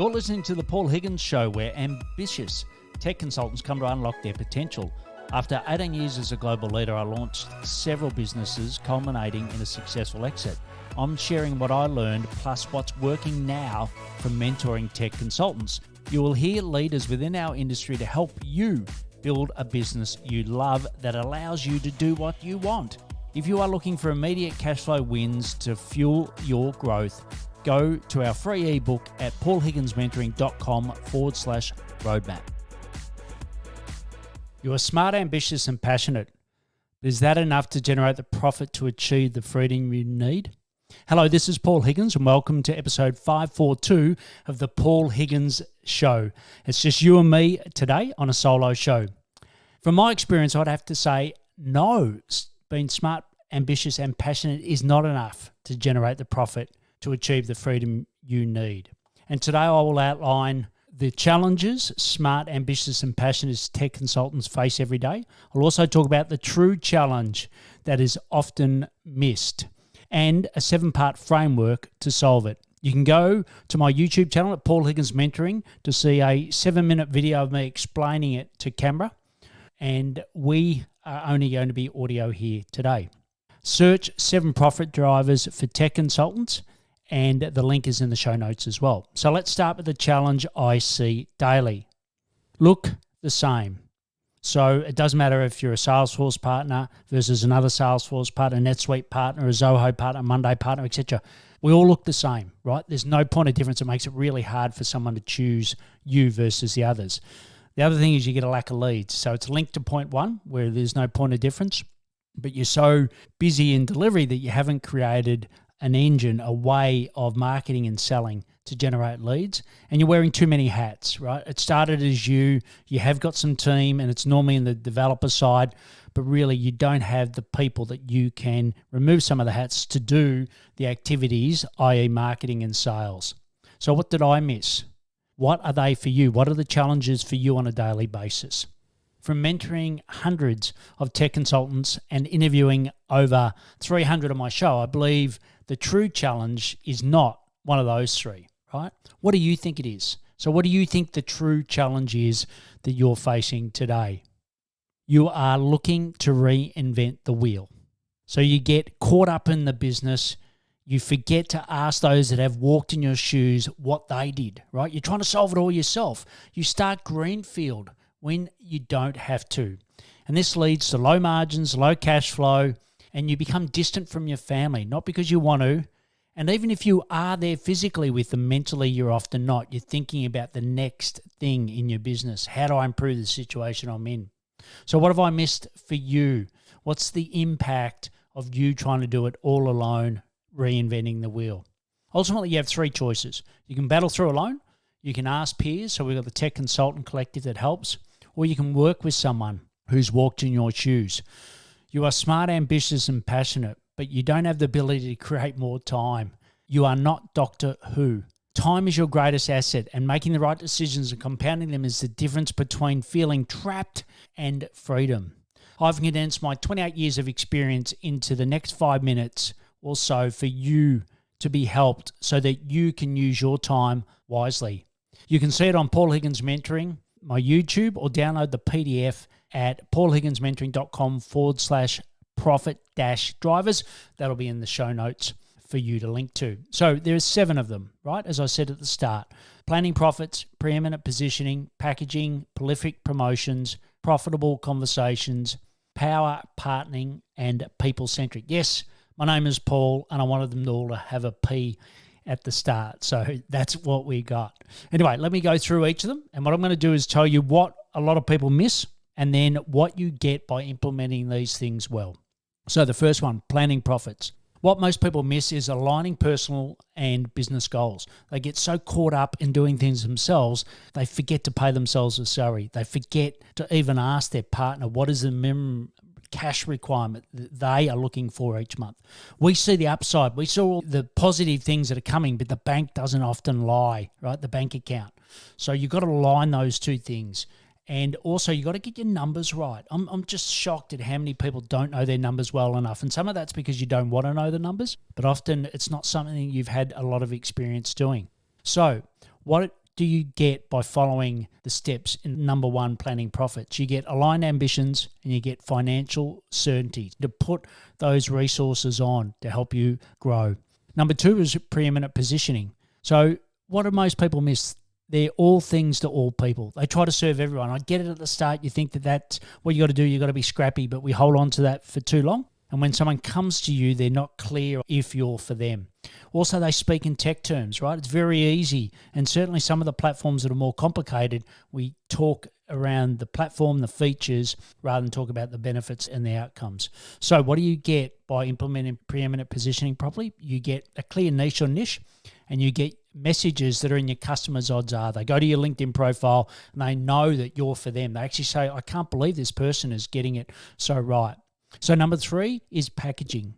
You're listening to The Paul Higgins Show, where ambitious tech consultants come to unlock their potential. After 18 years as a global leader, I launched several businesses, culminating in a successful exit. I'm sharing what I learned, plus what's working now from mentoring tech consultants. You will hear leaders within our industry to help you build a business you love that allows you to do what you want. If you are looking for immediate cash flow wins to fuel your growth, go to our free ebook at paulhigginsmentoring.com/roadmap. You are smart, ambitious, and passionate. Is that enough to generate the profit to achieve the freedom you need? Hello, this is Paul Higgins, and welcome to episode 542 of the Paul Higgins Show. It's just you and me today on a solo show. From my experience, I'd have to say no, being smart, ambitious, and passionate is not enough to generate the profit to achieve the freedom you need. And today I will outline the challenges smart, ambitious, and passionate tech consultants face every day. I'll also talk about the true challenge that is often missed and a 7-part framework to solve it. You can go to my YouTube channel at Paul Higgins Mentoring to see a 7-minute video of me explaining it to camera, and we are only going to be audio here today. Search 7 profit drivers for tech consultants, and the link is in the show notes as well. So let's start with the challenge I see daily. Look the same. So it doesn't matter if you're a Salesforce partner versus another Salesforce partner, NetSuite partner, a Zoho partner, Monday partner, etc. We all look the same, right? There's no point of difference. It makes it really hard for someone to choose you versus the others. The other thing is you get a lack of leads. So it's linked to point 1 where there's no point of difference, but you're so busy in delivery that you haven't created an engine, a way of marketing and selling to generate leads, and you're wearing too many hats, right? It started as you have got some team, and it's normally in the developer side, but really you don't have the people that you can remove some of the hats to do the activities, i.e. marketing and sales. So what did I miss? What are they for you? What are the challenges for you on a daily basis? From mentoring hundreds of tech consultants and interviewing over 300 on my show, I believe the true challenge is not one of those 3, right? What do you think it is? So what do you think the true challenge is that you're facing today? You are looking to reinvent the wheel. So you get caught up in the business. You forget to ask those that have walked in your shoes what they did, right? You're trying to solve it all yourself. You start greenfield when you don't have to. And this leads to low margins, low cash flow, and you become distant from your family, not because you want to. And even if you are there physically with them, mentally you're often not. You're thinking about the next thing in your business. How do I improve the situation I'm in? So what have I missed for you? What's the impact of you trying to do it all alone, reinventing the wheel? Ultimately, you have 3 choices. You can battle through alone. You can ask peers. So we've got the Tech Consultant Collective that helps. Or you can work with someone who's walked in your shoes. You are smart, ambitious, and passionate, but you don't have the ability to create more time. You are not Doctor Who. Time is your greatest asset, and making the right decisions and compounding them is the difference between feeling trapped and freedom. I've condensed my 28 years of experience into the next 5 minutes or so for you to be helped so that you can use your time wisely. You can see it on Paul Higgins Mentoring, my YouTube, or download the PDF at paulhigginsmentoring.com/profit-drivers. That'll be in the show notes for you to link to. So there's 7 of them, right? As I said at the start: planning profits, preeminent positioning, packaging, prolific promotions, profitable conversations, power partnering, and people-centric. Yes, my name is Paul, and I wanted them all to have a P at the start. So that's what we got. Anyway, let me go through each of them. And what I'm going to do is tell you what a lot of people miss and then what you get by implementing these things well. So the first one, planning profits. What most people miss is aligning personal and business goals. They get so caught up in doing things themselves, they forget to pay themselves a salary. They forget to even ask their partner what is the minimum cash requirement that they are looking for each month. We see the upside. We saw all the positive things that are coming, but the bank doesn't often lie, right? The bank account. So you've got to align those 2 things. And also you got to get your numbers right. I'm just shocked at how many people don't know their numbers well enough. And some of that's because you don't want to know the numbers, but often it's not something you've had a lot of experience doing. So what do you get by following the steps in number one, planning profits? You get aligned ambitions and you get financial certainty to put those resources on to help you grow. Number two is preeminent positioning. So what do most people miss? They're all things to all people. They try to serve everyone. I get it at the start. You think that that's what you got to do. You got to be scrappy, but we hold on to that for too long. And when someone comes to you, they're not clear if you're for them. Also, they speak in tech terms, right? It's very easy. And certainly some of the platforms that are more complicated, we talk around the platform, the features, rather than talk about the benefits and the outcomes. So what do you get by implementing preeminent positioning properly? You get a clear niche or niche, and you get messages that are in your customers' odds are. They go to your LinkedIn profile and they know that you're for them. They actually say, I can't believe this person is getting it so right. So number three is packaging.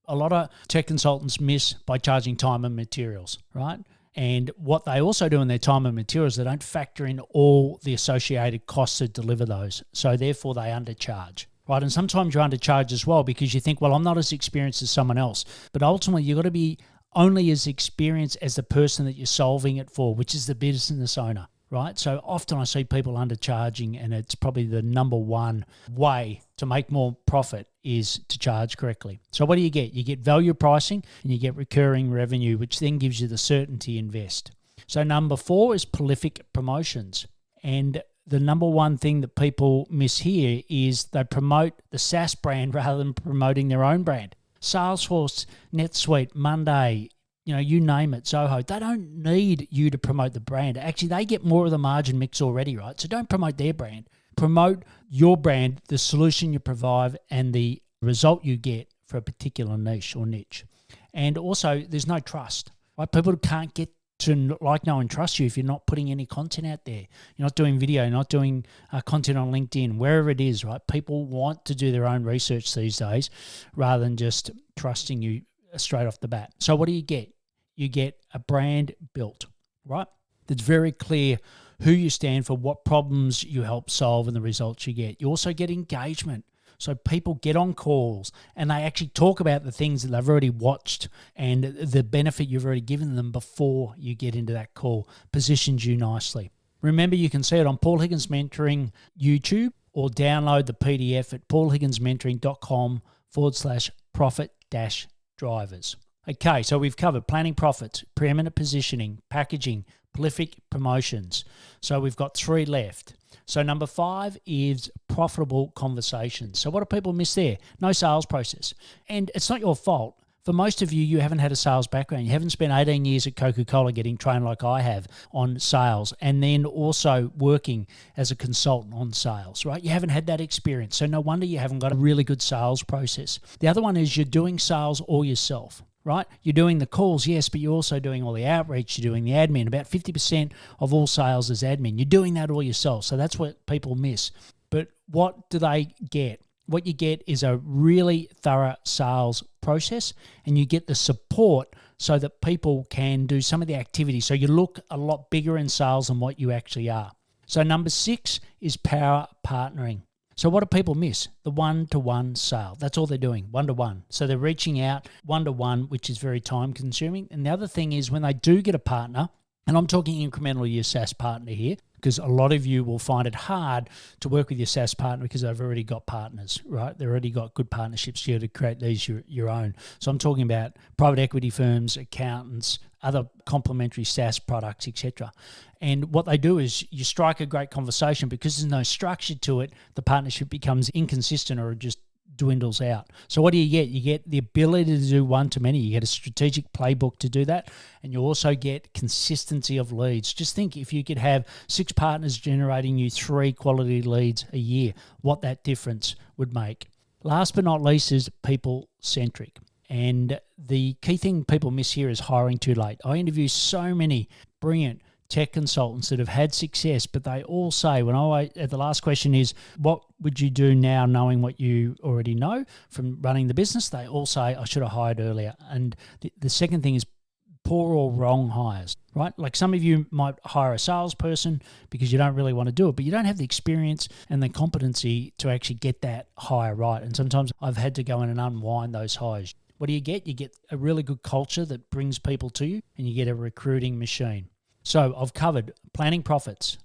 A lot of tech consultants miss by charging time and materials, right? And what they also do in their time and materials, they don't factor in all the associated costs to deliver those. So therefore they undercharge, right? And sometimes you undercharge as well because you think, well, I'm not as experienced as someone else. But ultimately you've got to be only as experienced as the person that you're solving it for, which is the business owner, right? So often I see people undercharging, and it's probably the number one way to make more profit is to charge correctly. So what do you get? You get value pricing and you get recurring revenue, which then gives you the certainty to invest. So number four is prolific promotions. And the number one thing that people miss here is they promote the SaaS brand rather than promoting their own brand. Salesforce, NetSuite, Monday, you name it, Zoho, they don't need you to promote the brand. Actually, they get more of the margin mix already, right? So don't promote their brand. Promote your brand, the solution you provide, and the result you get for a particular niche or niche. And also, there's no trust, right? People can't get to like, know, and trust you if you're not putting any content out there. You're not doing video, you're not doing content on LinkedIn, wherever it is, right? People want to do their own research these days rather than just trusting you straight off the bat. So what do you get? You get a brand built, right? That's very clear who you stand for, what problems you help solve, and the results you get. You also get engagement. So people get on calls and they actually talk about the things that they've already watched and the benefit you've already given them before you get into that call. Positions you nicely. Remember, you can see it on Paul Higgins Mentoring YouTube or download the PDF at paulhigginsmentoring.com/profit-drivers. Okay, so we've covered planning profits, preeminent positioning, packaging, prolific promotions. So we've got three left. So number five is profitable conversations. So what do people miss there? No sales process. And it's not your fault. For most of you, you haven't had a sales background. You haven't spent 18 years at Coca-Cola getting trained like I have on sales, and then also working as a consultant on sales, right? You haven't had that experience. So no wonder you haven't got a really good sales process. The other one is you're doing sales all yourself. Right? You're doing the calls, yes, but you're also doing all the outreach, you're doing the admin. About 50% of all sales is admin. You're doing that all yourself. So that's what people miss. But what do they get? What you get is a really thorough sales process, and you get the support so that people can do some of the activities. So you look a lot bigger in sales than what you actually are. So number 6 is power partnering. So what do people miss? The one-to-one sale. That's all they're doing, one-to-one. So they're reaching out one-to-one, which is very time-consuming. And the other thing is when they do get a partner, and I'm talking incremental your SaaS partner here, because a lot of you will find it hard to work with your SaaS partner because they've already got partners, right? They've already got good partnerships here to create these your own. So I'm talking about private equity firms, accountants, other complementary SaaS products, etc. And what they do is you strike a great conversation because there's no structure to it. The partnership becomes inconsistent or just dwindles out. So what do you get? You get the ability to do one-to-many. You get a strategic playbook to do that, and you also get consistency of leads. Just think if you could have 6 partners generating you 3 quality leads a year, what that difference would make. Last but not least is people-centric. And the key thing people miss here is hiring too late. I interview so many brilliant tech consultants that have had success, but they all say, the last question is, what would you do now knowing what you already know from running the business? They all say, I should have hired earlier. And the second thing is poor or wrong hires, right? Like some of you might hire a salesperson because you don't really want to do it, but you don't have the experience and the competency to actually get that hire right. And sometimes I've had to go in and unwind those hires. What do you get? You get a really good culture that brings people to you, and you get a recruiting machine. So I've covered planning profits.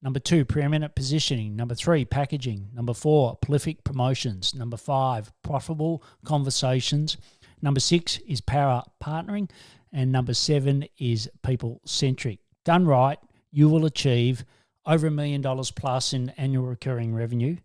Number 2, preeminent positioning. Number 3, packaging. Number 4, prolific promotions. Number 5, profitable conversations. Number 6 is power partnering. And number 7 is people-centric. Done right, you will achieve over $1 million plus in annual recurring revenue.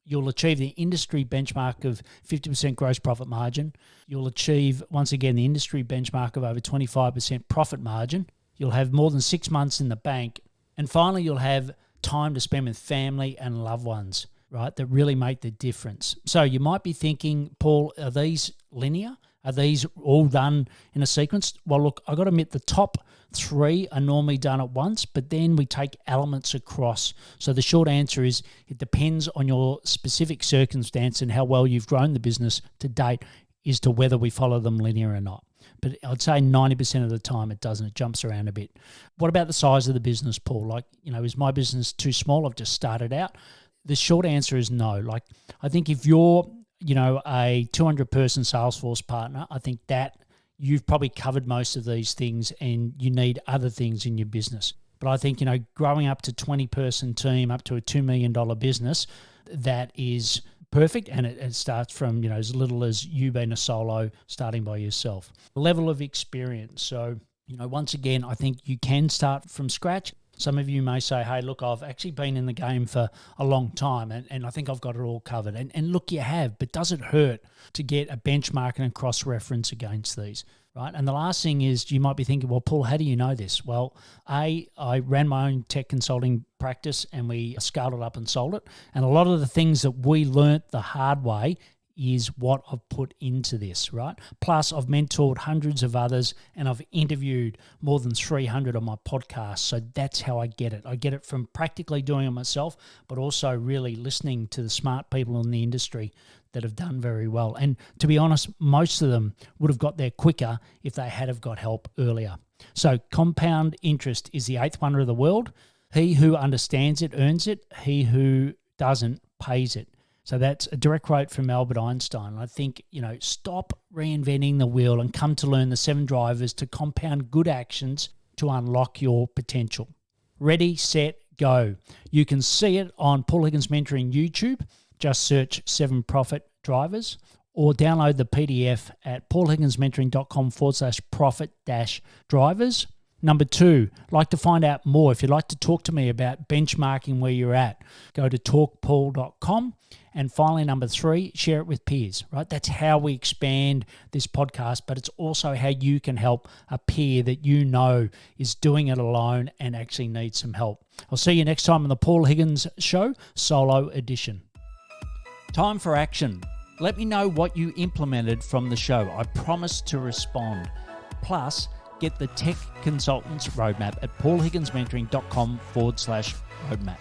You'll achieve the industry benchmark of 50% gross profit margin. You'll achieve, once again, the industry benchmark of over 25% profit margin. You'll have more than 6 months in the bank. And finally, you'll have time to spend with family and loved ones, right, that really make the difference. So you might be thinking, Paul, are these linear? Are these all done in a sequence? Well, look, I've got to admit the top 3 are normally done at once, but then we take elements across. So the short answer is it depends on your specific circumstance and how well you've grown the business to date as to whether we follow them linear or not. But I'd say 90% of the time it doesn't. It jumps around a bit. What about the size of the business, Paul? Like, is my business too small? I've just started out. The short answer is no. Like, I think if you're a 200-person Salesforce partner, I think that you've probably covered most of these things and you need other things in your business. But I think, growing up to 20-person team, up to a $2 million business, that is perfect. And it starts from, as little as you being a solo, starting by yourself. Level of experience. So, once again, I think you can start from scratch. Some of you may say, hey, look, I've actually been in the game for a long time and I think I've got it all covered. And look, you have, but does it hurt to get a benchmark and a cross-reference against these, right? And the last thing is you might be thinking, well, Paul, how do you know this? Well, I ran my own tech consulting practice and we scaled it up and sold it. And a lot of the things that we learnt the hard way is what I've put into this, right? Plus, I've mentored hundreds of others and I've interviewed more than 300 on my podcast. So that's how I get it. I get it from practically doing it myself, but also really listening to the smart people in the industry that have done very well. And to be honest, most of them would have got there quicker if they had have got help earlier. So compound interest is the 8th wonder of the world. He who understands it earns it. He who doesn't pays it. So that's a direct quote from Albert Einstein. I think, stop reinventing the wheel and come to learn the 7 drivers to compound good actions to unlock your potential. Ready, set, go. You can see it on Paul Higgins Mentoring YouTube. Just search 7 profit drivers or download the PDF at paulhigginsmentoring.com/profit-drivers. Number 2, like to find out more. If you'd like to talk to me about benchmarking where you're at, go to talkpaul.com. And finally, number 3, share it with peers, right? That's how we expand this podcast, but it's also how you can help a peer that you know is doing it alone and actually needs some help. I'll see you next time on the Paul Higgins Show, Solo Edition. Time for action. Let me know what you implemented from the show. I promise to respond. Plus, get the Tech Consultants Roadmap at paulhigginsmentoring.com/roadmap.